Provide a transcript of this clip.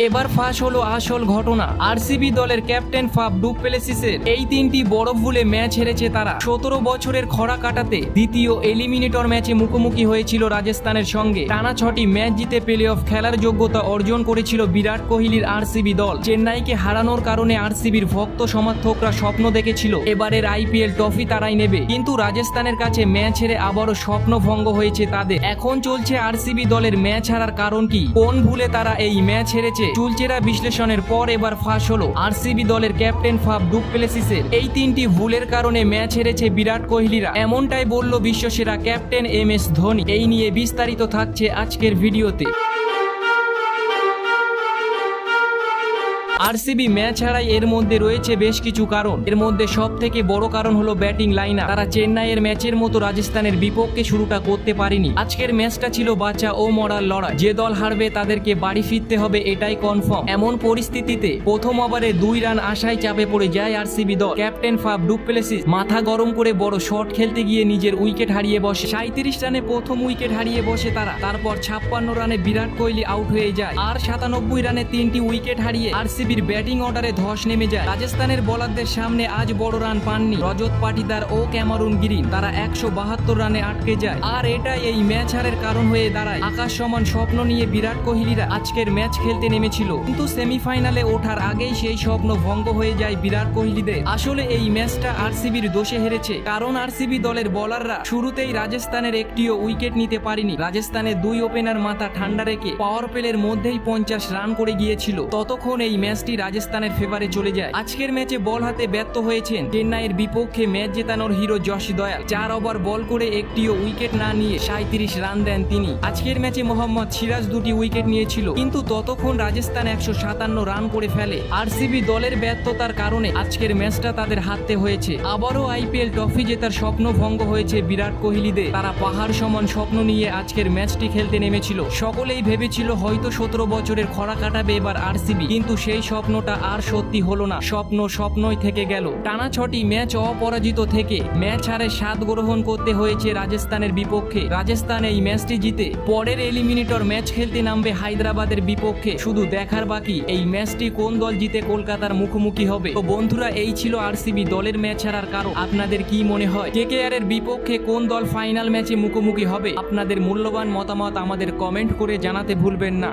এবার ফাঁস হলো আসল ঘটনা। আরসিবি দলের ক্যাপ্টেন ফাফ ডু প্লেসিসের এই 3টি বড় ভুলে ম্যাচ হেরেছে তারা। 17 বছরের খরা কাটাতে দ্বিতীয় এলিমিনেটর ম্যাচে মুখোমুখি হয়েছিল রাজস্থানের সঙ্গে। টানা 6টি ম্যাচ জিতে প্লে অফ খেলার যোগ্যতা অর্জন করেছিল বিরাট কোহলির আরসিবি দল। চেন্নাইকে হারানোর কারণে আরসিবির ভক্ত সমর্থকরা স্বপ্ন দেখেছিল এবারের আইপিএল ট্রফি তারাই নেবে, কিন্তু রাজস্থানের কাছে ম্যাচ হেরে আবারও স্বপ্ন ভঙ্গ হয়েছে তাদের। এখন চলছে আরসিবি দলের ম্যাচ হারার কারণ কি, কোন ভুলে তারা এই ম্যাচ হেরেছে। চুলচেরা বিশ্লেষণের পর এবার ফাঁস হলো আরসিবি দলের ক্যাপ্টেন ফাফ ডু প্লেসিসের এই 3টি ভুলের কারণে ম্যাচ হেরেছে বিরাট কোহলিরা। এমনটাই বলল বিশ্বসেরা ক্যাপ্টেন MS ধোনি। এই নিয়ে বিস্তারিত থাকছে আজকের ভিডিওতে। আরসিবি ম্যাচ হারায় এর মধ্যে রয়েছে বেশ কিছু কারণ। এর মধ্যে সব থেকে বড় কারণ হলো ব্যাটিং লাইনার। তারা চেন্নাইয়ের ম্যাচের মতো রাজস্থানের বিপক্ষে শুরুটা করতে পারেনি। আজকের ম্যাচটা ছিল বাঁচা ও মরার লড়াই। যে দল হারবে তাদেরকে বাড়ি ফিরতে হবে, এটাই কনফার্ম। এমন পরিস্থিতিতে প্রথম ওভারে 2 রান আশায় চাপে পড়ে যায় আরসিবি দল। ক্যাপ্টেন ফাফ ডু প্লেসিস মাথা গরম করে বড় শট খেলতে গিয়ে নিজের উইকেট হারিয়ে বসে। 37 রানে প্রথম উইকেট হারিয়ে বসে তারা। তারপর 56 রানে বিরাট কোহলি আউট হয়ে যায়। আর 97 রানে 3টি উইকেট হারিয়ে আরসিবির ব্যাটিং অর্ডারে ধস নেমে যায়। রাজস্থানের বোলারদের সামনে আজ বড় রান পাননি রজত পাটিদার ও ক্যামেরুন গ্রিন। তারা 172 রানে আটকে যায়। আর এটাই এই ম্যাচ হারের কারণ হয়ে দাঁড়ায়। আকাশ সমান স্বপ্ন নিয়ে বিরাট কোহলিরা আজকের ম্যাচ খেলতে নেমেছিল, কিন্তু সেমিফাইনালে ওঠার আগেই সেই স্বপ্ন ভঙ্গ হয়ে যায় বিরাট কোহলিদের। আসলে এই ম্যাচটা আরসিবির দোষে হেরেছে, কারণ আরসিবি দলের বোলাররা শুরুতেই রাজস্থানের একটিও উইকেট নিতে পারেনি। রাজস্থানের 2 ওপেনার মাথা ঠান্ডা রেখে পাওয়ার প্লের মধ্যেই 50 রান করে গিয়েছিল। ততক্ষণ এই ম্যাচটি রাজস্থানের ফেভারে চলে যায়। আজকের ম্যাচে বল হাতে ব্যর্থ হয়েছেন চেন্নাইয়ের বিপক্ষে ম্যাচ জেতানোর হিরো যশ দয়াল। 4 ওভার বল করে একটিও উইকেট না নিয়ে 37 রান দেন তিনি। আজকের ম্যাচে মোহাম্মদ সিরাজ 2টি উইকেট নিয়েছিল, কিন্তু ততক্ষণ রাজস্থান 157 রান করে ফেলে। আরসিবি দলের ব্যর্থতার কারণে আজকের ম্যাচটা তাদের হারতে হয়েছে। আবারও আইপিএল ট্রফি জেতার স্বপ্ন ভঙ্গ হয়েছে বিরাট কোহলিদের। তারা পাহাড় সমান স্বপ্ন নিয়ে আজকের ম্যাচটি খেলতে নেমেছিল। সকলেই ভেবেছিল হয়তো 17 বছরের খরা কাটাবে এবার আরসিবি, কিন্তু সেই স্বপ্নটা আর সত্যি হলো না। স্বপ্নই থেকে গেল। টানা 6টি ম্যাচ অপরাজিত থেকে ম্যাচ হারে 7 গ্রহণ করতে হয়েছে রাজস্থানের বিপক্ষে। রাজস্থান এই ম্যাচটি জিতে পরের এলিমিনেটর ম্যাচ খেলতে নামবে হায়দ্রাবাদের বিপক্ষে। শুধু দেখার বাকি এই ম্যাচটি কোন দল জিতে কলকাতার মুখোমুখি হবে। তো বন্ধুরা, এই ছিল আরসিবি দলের ম্যাচ হারার কারণ। আপনাদের কি মনে হয় KKR এর বিপক্ষে কোন দল ফাইনাল ম্যাচে মুখোমুখি হবে? আপনাদের মূল্যবান মতামত আমাদের কমেন্ট করে জানাতে ভুলবেন না।